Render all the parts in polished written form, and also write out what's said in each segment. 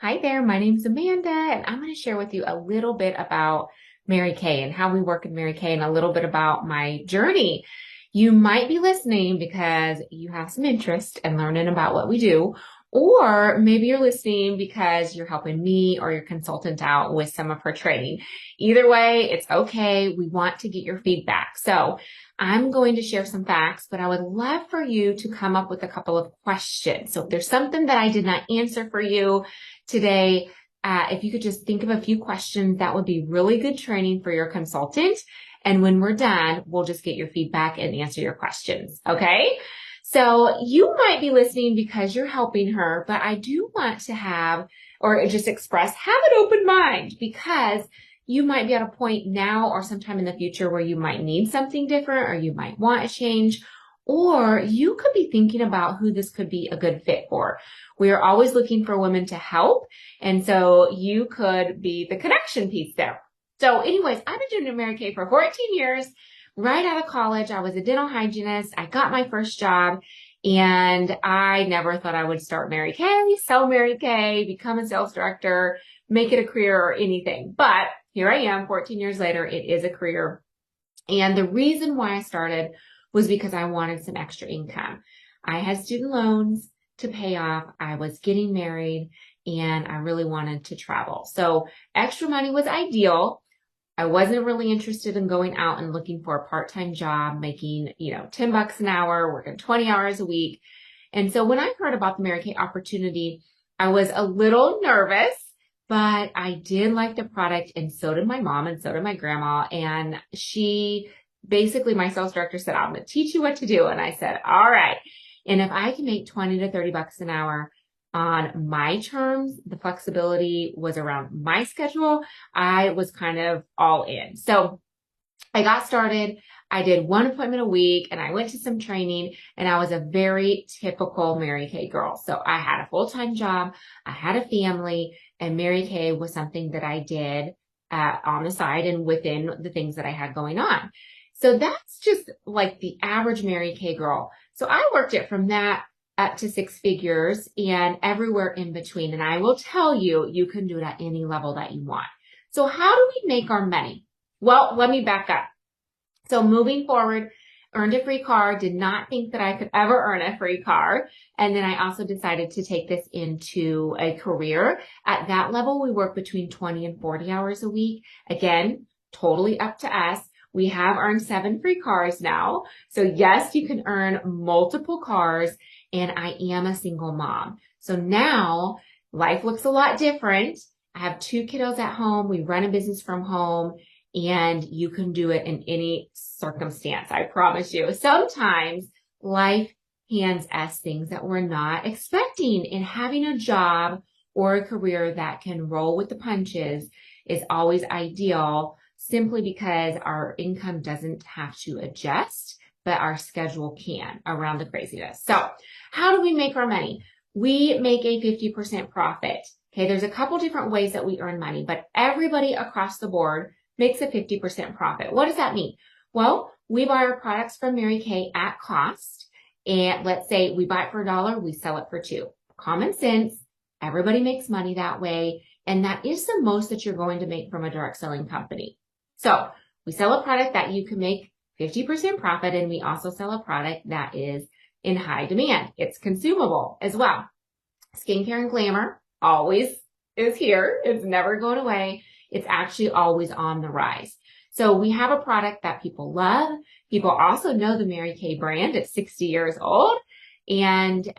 Hi there, my name's Amanda, and I'm going to share with you a little bit about Mary Kay and how we work in Mary Kay and a little bit about my journey. You might be listening because you have some interest in learning about what we do, or maybe you're listening because you're helping me or your consultant out with some of her training. Either way, it's okay. We want to get your feedback. So I'm going to share some facts, but I would love for you to come up with a couple of questions. So if there's something that I did not answer for you, today, if you could just think of a few questions, that would be really good training for your consultant. And when we're done, we'll just get your feedback and answer your questions. Okay. So you might be listening because you're helping her, but I do want to have, or just express, have an open mind because you might be at a point now or sometime in the future where you might need something different or you might want a change, or you could be thinking about who this could be a good fit for. We are always looking for women to help. And so you could be the connection piece there. So anyways, I've been doing Mary Kay for 14 years. Right out of college, I was a dental hygienist. I got my first job and I never thought I would start Mary Kay, sell Mary Kay, become a sales director, make it a career or anything. But here I am 14 years later. It is a career. And the reason why I started was because I wanted some extra income. I had student loans to pay off. I was getting married and I really wanted to travel. So extra money was ideal. I wasn't really interested in going out and looking for a part-time job, making, $10 an hour, working 20 hours a week. And so when I heard about the Mary Kay opportunity, I was a little nervous, but I did like the product and so did my mom and so did my grandma. And my sales director said, I'm going to teach you what to do. And I said, all right. And if I can make 20 to 30 bucks an hour on my terms, the flexibility was around my schedule. I was kind of all in. So I got started. I did one appointment a week and I went to some training and I was a very typical Mary Kay girl. So I had a full-time job. I had a family and Mary Kay was something that I did on the side and within the things that I had going on. So that's just like the average Mary Kay girl. So I worked it from that up to six figures and everywhere in between. And I will tell you, you can do it at any level that you want. So how do we make our money? Well, let me back up. So moving forward, earned a free car, did not think that I could ever earn a free car. And then I also decided to take this into a career. At that level, we work between 20 and 40 hours a week. Again, totally up to us. We have earned 7 free cars now. So yes, you can earn multiple cars and I am a single mom. So now life looks a lot different. I have 2 kiddos at home. We run a business from home and you can do it in any circumstance. I promise you. Sometimes life hands us things that we're not expecting, and having a job or a career that can roll with the punches is always ideal, simply because our income doesn't have to adjust, but our schedule can around the craziness. So how do we make our money? We make a 50% profit. Okay, there's a couple different ways that we earn money, but everybody across the board makes a 50% profit. What does that mean? Well, we buy our products from Mary Kay at cost. And let's say we buy it for $1, we sell it for $2. Common sense. Everybody makes money that way. And that is the most that you're going to make from a direct selling company. So we sell a product that you can make 50% profit, and we also sell a product that is in high demand. It's consumable as well. Skincare and glamour always is here. It's never going away. It's actually always on the rise. So we have a product that people love. People also know the Mary Kay brand. It's 60 years old. And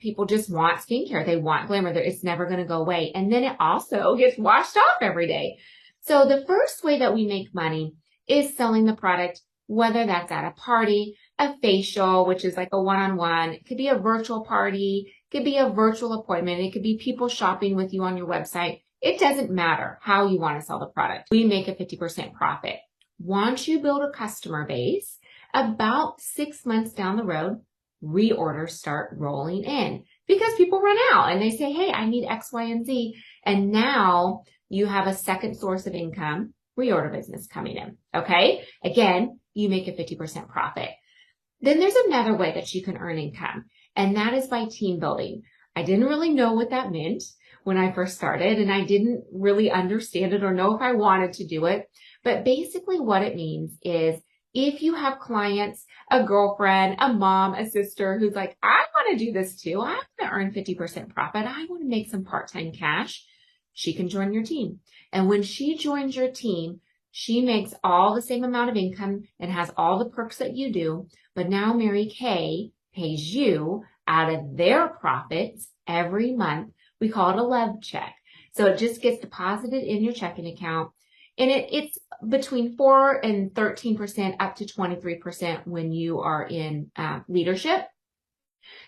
people just want skincare. They want glamour. It's never going to go away. And then it also gets washed off every day. So the first way that we make money is selling the product, whether that's at a party, a facial, which is like a one-on-one. It could be a virtual party. It could be a virtual appointment. It could be people shopping with you on your website. It doesn't matter how you want to sell the product. We make a 50% profit. Once you build a customer base, about 6 months down the road, reorders start rolling in because people run out and they say, hey, I need X, Y, and Z. And now you have a second source of income, reorder business coming in. Okay. Again, you make a 50% profit. Then there's another way that you can earn income, and that is by team building. I didn't really know what that meant when I first started, and I didn't really understand it or know if I wanted to do it. But basically what it means is if you have clients, a girlfriend, a mom, a sister who's like, I want to do this too. I want to earn 50% profit. I want to make some part-time cash. She can join your team. And when she joins your team, she makes all the same amount of income and has all the perks that you do. But now Mary Kay pays you out of their profits every month. We call it a love check. So it just gets deposited in your checking account. And it's between 4 and 13% up to 23% when you are in leadership.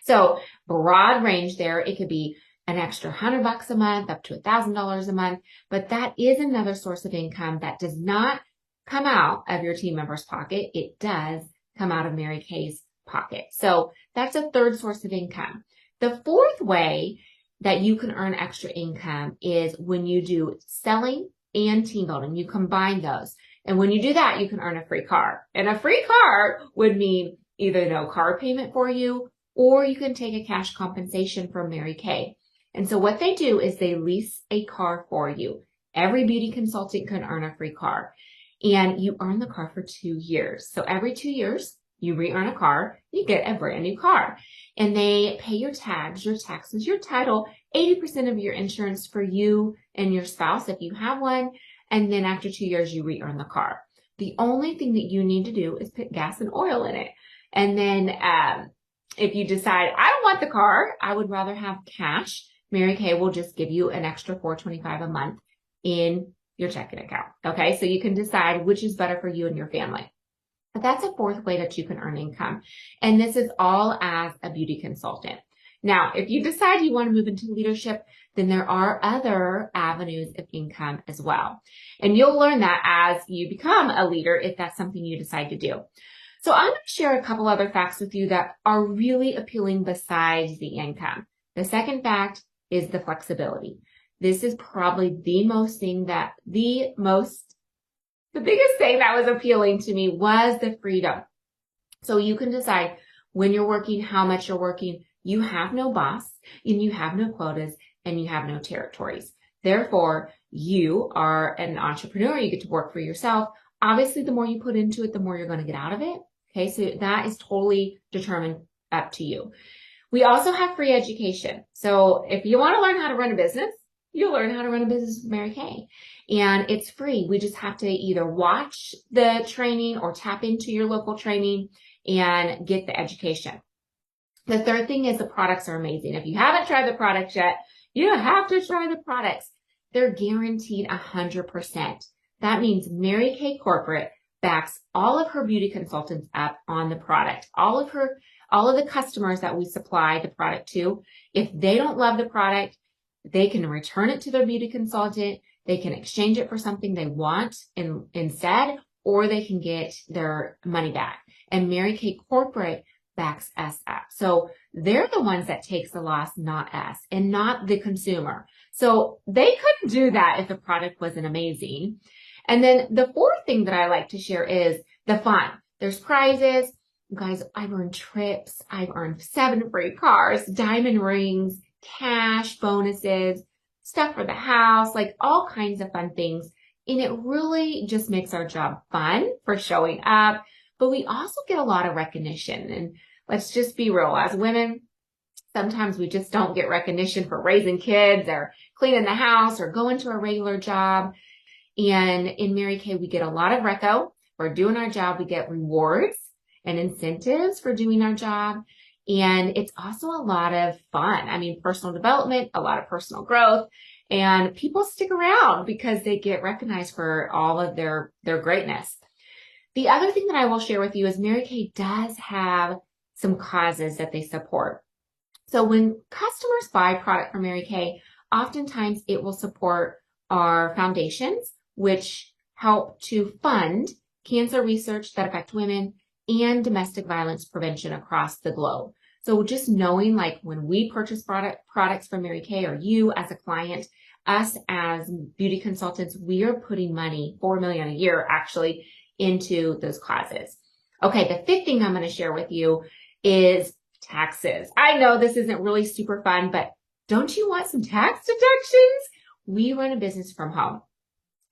So broad range there. It could be an extra $100 a month up to $1,000 a month. But that is another source of income that does not come out of your team member's pocket. It does come out of Mary Kay's pocket. So that's a third source of income. The fourth way that you can earn extra income is when you do selling and team building. You combine those. And when you do that, you can earn a free car. And a free car would mean either no car payment for you, or you can take a cash compensation from Mary Kay. And so what they do is they lease a car for you. Every beauty consultant can earn a free car. And you earn the car for 2 years. So every 2 years, you re-earn a car, you get a brand new car. And they pay your tags, your taxes, your title, 80% of your insurance for you and your spouse if you have one. And then after 2 years, you re-earn the car. The only thing that you need to do is put gas and oil in it. And then if you decide, I don't want the car, I would rather have cash, Mary Kay will just give you an extra $4.25 a month in your checking account. Okay, so you can decide which is better for you and your family. But that's a fourth way that you can earn income. And this is all as a beauty consultant. Now, if you decide you want to move into leadership, then there are other avenues of income as well. And you'll learn that as you become a leader if that's something you decide to do. So I'm going to share a couple other facts with you that are really appealing besides the income. The second fact is the flexibility. This is probably the biggest thing that was appealing to me was the freedom. So you can decide when you're working, how much you're working. You have no boss and you have no quotas and you have no territories. Therefore, you are an entrepreneur. You get to work for yourself. Obviously, the more you put into it, the more you're going to get out of it. Okay, so that is totally determined up to you. We also have free education. So if you want to learn how to run a business, you'll learn how to run a business with Mary Kay. And it's free. We just have to either watch the training or tap into your local training and get the education. The third thing is the products are amazing. If you haven't tried the products yet, you have to try the products. They're guaranteed 100%. That means Mary Kay Corporate backs all of her beauty consultants up on the product. All of the customers that we supply the product to, if they don't love the product, they can return it to their beauty consultant. They can exchange it for something they want instead, or they can get their money back. And Mary Kay Corporate backs us up. So they're the ones that takes the loss, not us, and not the consumer. So they couldn't do that if the product wasn't amazing. And then the fourth thing that I like to share is the fun. There's prizes. Guys, I've earned trips. I've earned 7 free cars, diamond rings, cash, bonuses, stuff for the house, like all kinds of fun things. And it really just makes our job fun for showing up. But we also get a lot of recognition. And let's just be real. As women, sometimes we just don't get recognition for raising kids or cleaning the house or going to a regular job. And in Mary Kay, we get a lot of reco for doing our job. We get rewards and incentives for doing our job. And it's also a lot of fun. I mean, personal development, a lot of personal growth, and people stick around because they get recognized for all of their greatness. The other thing that I will share with you is Mary Kay does have some causes that they support. So when customers buy product from Mary Kay, oftentimes it will support our foundations, which help to fund cancer research that affect women and domestic violence prevention across the globe. So just knowing, like, when we purchase products from Mary Kay, or you as a client, us as beauty consultants, we are putting money, $4 million a year actually, into those causes. Okay, the fifth thing I'm going to share with you is taxes. I know this isn't really super fun, but Don't you want some tax deductions? We run a business from home.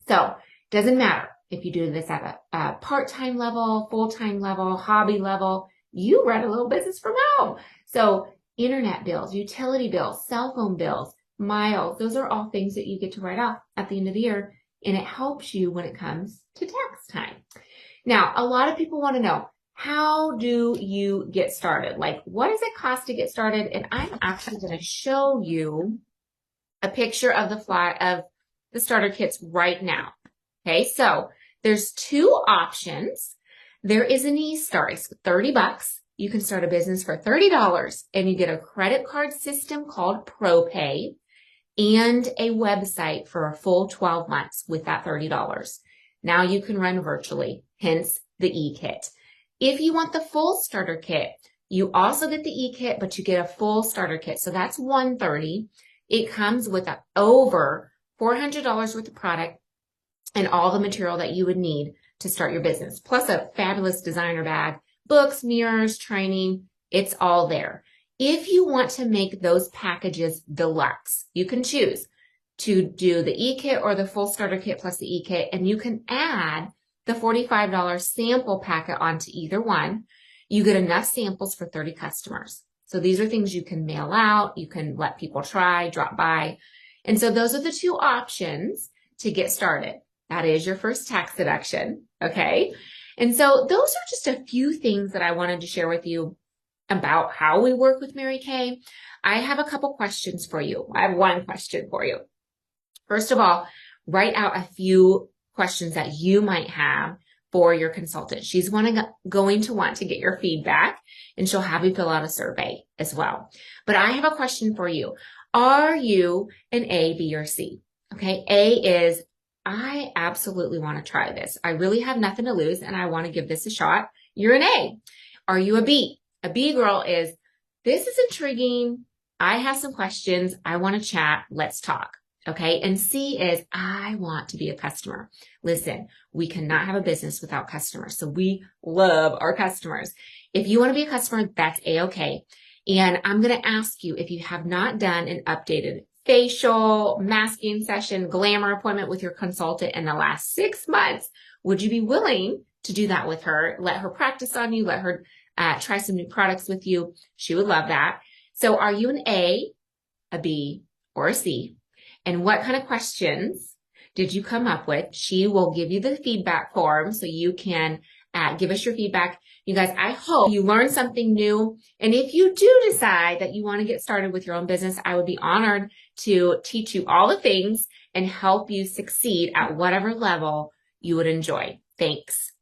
So it doesn't matter if you do this at a part-time level, full-time level, hobby level, you run a little business from home. So internet bills, utility bills, cell phone bills, miles, those are all things that you get to write off at the end of the year, and it helps you when it comes to tax time. Now, a lot of people want to know, how do you get started? Like, what does it cost to get started? And I'm actually going to show you a picture of the starter kits right now. Okay, so there's two options. There is an e-start. It's $30. You can start a business for $30 and you get a credit card system called ProPay and a website for a full 12 months with that $30. Now you can run virtually, hence the e-kit. If you want the full starter kit, you also get the e-kit, but you get a full starter kit. So that's $130. It comes with over $400 worth of product and all the material that you would need to start your business, plus a fabulous designer bag, books, mirrors, training. It's all there. If you want to make those packages deluxe, you can choose to do the e-kit or the full starter kit plus the e-kit, and you can add the $45 sample packet onto either one. You get enough samples for 30 customers. So these are things you can mail out, you can let people try, drop by. And so those are the two options to get started. That is your first tax deduction, okay? And so those are just a few things that I wanted to share with you about how we work with Mary Kay. I have a couple questions for you. I have one question for you. First of all, write out a few questions that you might have for your consultant. She's going to want to get your feedback, and she'll have you fill out a survey as well. But I have a question for you. Are you an A, B, or C? Okay, A is, I absolutely want to try this. I really have nothing to lose, and I want to give this a shot. You're an A. Are you a B? A B girl is, this is intriguing. I have some questions. I want to chat. Let's talk. Okay. And C is, I want to be a customer. Listen, we cannot have a business without customers. So we love our customers. If you want to be a customer, that's A-okay. And I'm going to ask you, if you have not done an updated facial, masking session, glamour appointment with your consultant in the last 6 months, would you be willing to do that with her? Let her practice on you. Let her try some new products with you. She would love that. So are you an A, B, or a C? And what kind of questions did you come up with? She will give you the feedback form so you can give us your feedback. You guys, I hope you learned something new. And if you do decide that you want to get started with your own business, I would be honored to teach you all the things and help you succeed at whatever level you would enjoy. Thanks.